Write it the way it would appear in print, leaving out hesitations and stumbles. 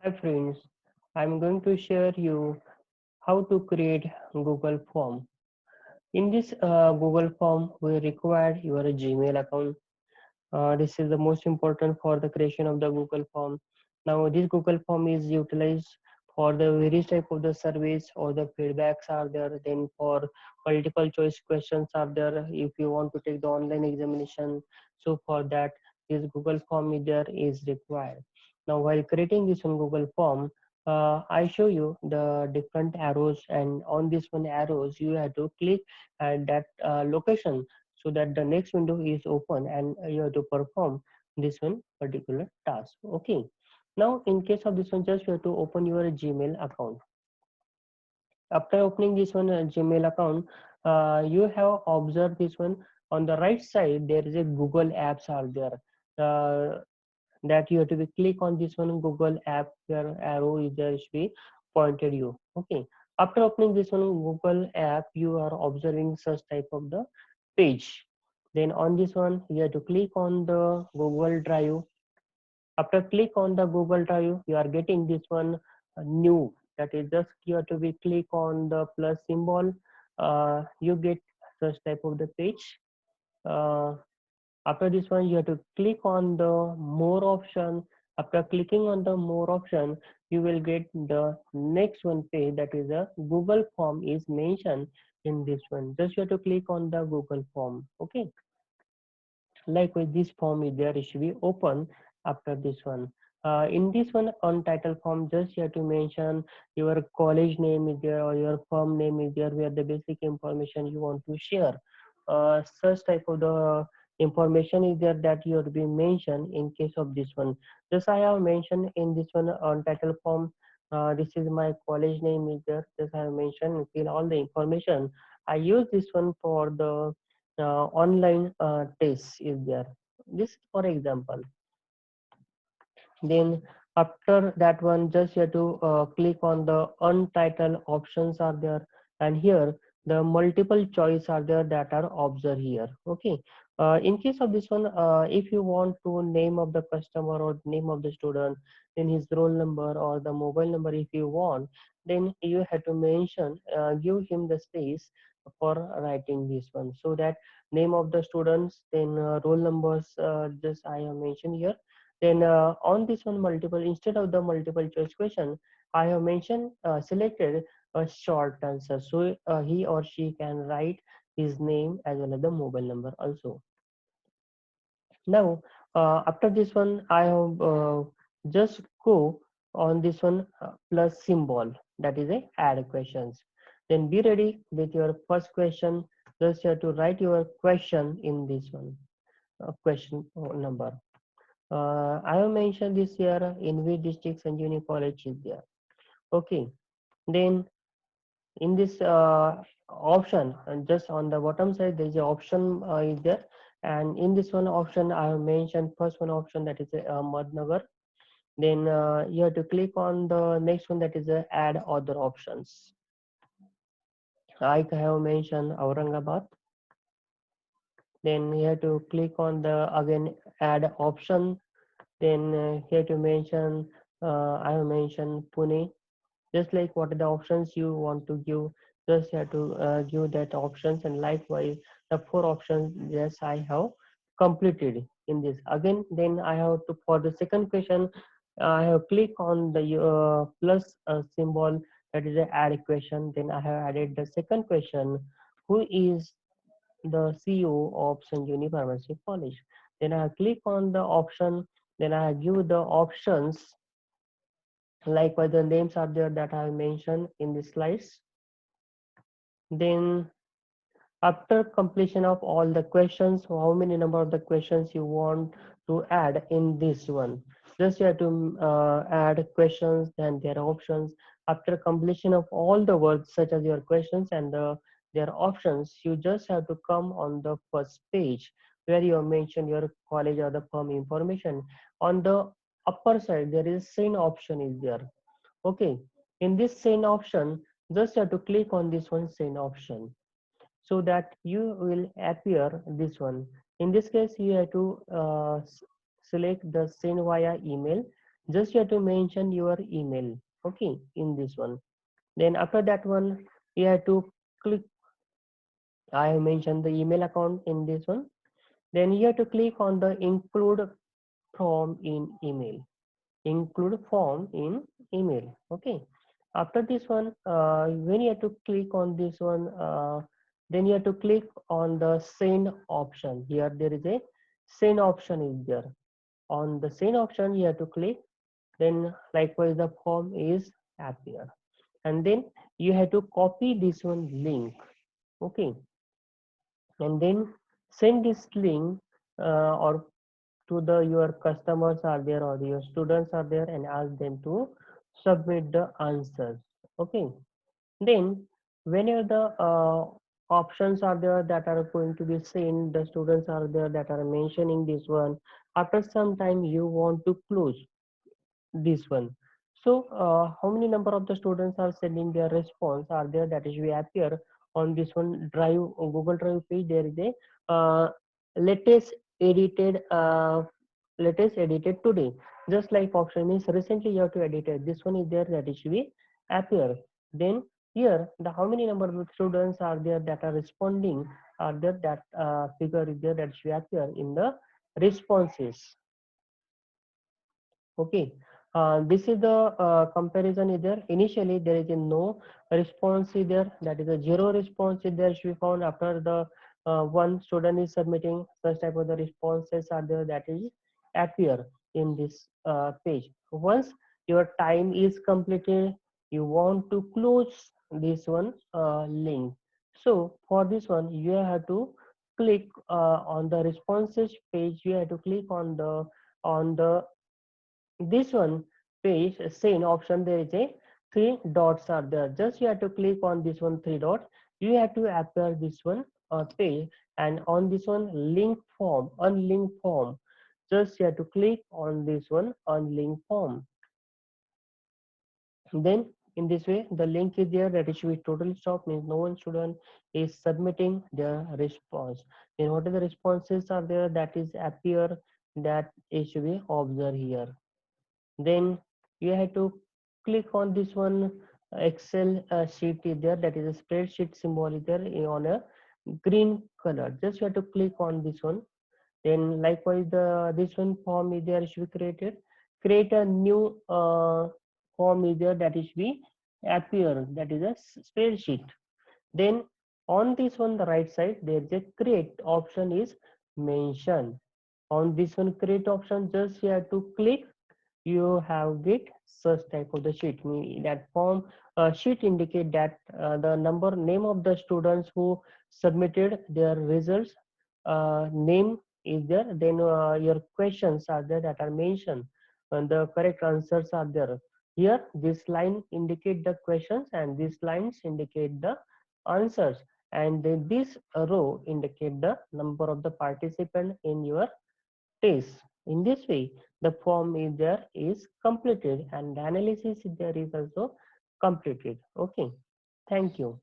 Hi friends, I'm going to share you how to create Google form. In this Google form, we require your Gmail account. This is the most important for the creation of the Google form. Now, this Google form is utilized for the various type of the surveys or the feedbacks are there. Then for multiple choice questions are there. If you want to take the online examination, so for that, this Google form is there is required. Now, while creating this one Google form, I show you the different arrows, and on this one arrows you have to click at that location so that the next window is open and you have to perform this one particular task. Okay, now in case of this one, just you have to open your Gmail account. After opening this one Gmail account, you have observed this one on the right side there is a Google apps are there, uh, that you have to be click on this one Google app where arrow is there should be pointed you. Okay, after opening this one Google app you are observing such type of the page. Then on this one you have to click on the Google Drive. After click on the Google Drive you are getting this one new, that is just you have to be click on the plus symbol. You get such type of the page. uh, After this one you have to click on the more option. After clicking on the more option you will get the next one page, that is a Google form is mentioned in this one. Just you have to click on the Google form. Okay, likewise this form is there, it should be open. After this one, in this one on title form just you have to mention your college name is there or your firm name is there, where the basic information you want to share. Such type of the information is there that you have to be mentioned in case of this one. Just I have mentioned in this one on title form, this is my college name is there, just I have mentioned fill all the information. I use this one for the online tests is there, this for example. Then after that one just you have to click on the untitled options are there, and here the multiple choice are there that are observed here. Okay, in case of this one, if you want to name of the customer or name of the student, then his roll number or the mobile number if you want, then you have to mention, give him the space for writing this one, so that name of the students, then roll numbers, just I have mentioned here. Then on this one multiple, instead of the multiple choice question, I have mentioned selected a short answer, so he or she can write his name as well as the mobile number also. Now after this one I have just go on this one plus symbol, that is a add questions. Then be ready with your first question. Just you have to write your question in this one question number. I have mentioned this here in which district Sanjeevani College is there. Okay, then in this option, and just on the bottom side there is a option is there, and in this one option I have mentioned first one option, that is Ahmednagar. Then you have to click on the next one, that is add other options. I have mentioned Aurangabad. Then you have to click on the again add option. Then here to mention, I have mentioned Pune. Just like what are the options you want to give, just you have to give that options, and likewise the four options, yes I have completed in this. Again then I have to, for the second question, I have click on the plus symbol, that is a add question. Then I have added the second question, who is the CEO of Sanjeevani Pharmacy College. Then I click on the option, then I give the options, likewise the names are there that I mentioned in the slides. Then after completion of all the questions, how many number of the questions you want to add in this one, just you have to add questions and their options. After completion of all the words such as your questions and their options, you just have to come on the first page where you mention your college or the firm information. On the upper side there is send option is there. Okay, in this send option just have to click on this one send option, so that you will appear this one. In this case you have to select the send via email, Just you have to mention your email, okay, in this one. Then after that one, you have to click, I have mentioned the email account in this one. Then you have to click on the include form in email, include form in email, okay. After this one, when you have to click on this one, then you have to click on the send option. Here there is a send option is there. On the send option you have to click. Then likewise the form is appear, and then you have to copy this one link, okay, and then send this link, or to the your customers are there or your students are there, and ask them to submit the answers, okay. Then whenever the options are there that are going to be seen, the students are there that are mentioning this one, after some time you want to close this one. So how many number of the students are sending their response are there, that is will appear on this one drive, Google Drive page. There is a latest edited, latest edited today, just like option means recently you have to edit it, this one is there, that is will appear. Then here the how many number of students are there that are responding are there, that figure is there, that should appear in the responses, okay. This is the comparison is there. Initially there is a no response is there, that is a zero response is there should be found after the one student is submitting. Such type of the responses are there, that is appear in this page. Once your time is completed, you want to close this one link. So for this one you have to click on the responses page. You have to click on the this one page same option. There is a three dots are there, just you have to click on this one three dot. You have to appear this one page, and on this one link form, unlink form, just you have to click on this one unlink form. Then in this way the link is there, that it should be totally stop, means no one student is submitting their response. Then what are the responses are there, that is appear, that it should be observed here. Then you have to click on this one Excel sheet is there, that is a spreadsheet symbol is there on a green color, just you have to click on this one. Then likewise the this one form is there should be created, create a new form is there, that is be appear, that is a spreadsheet. Then on this one the right side there is a create option is mentioned. On this one create option, just you have to click, you have get such type of the sheet. That form sheet indicate that the number name of the students who submitted their results, name is there. Then your questions are there that are mentioned, and the correct answers are there. Here this line indicate the questions and these lines indicate the answers, and then this row indicate the number of the participant in your test. In this way, the form is there is completed, and the analysis there is also completed. Okay. Thank you.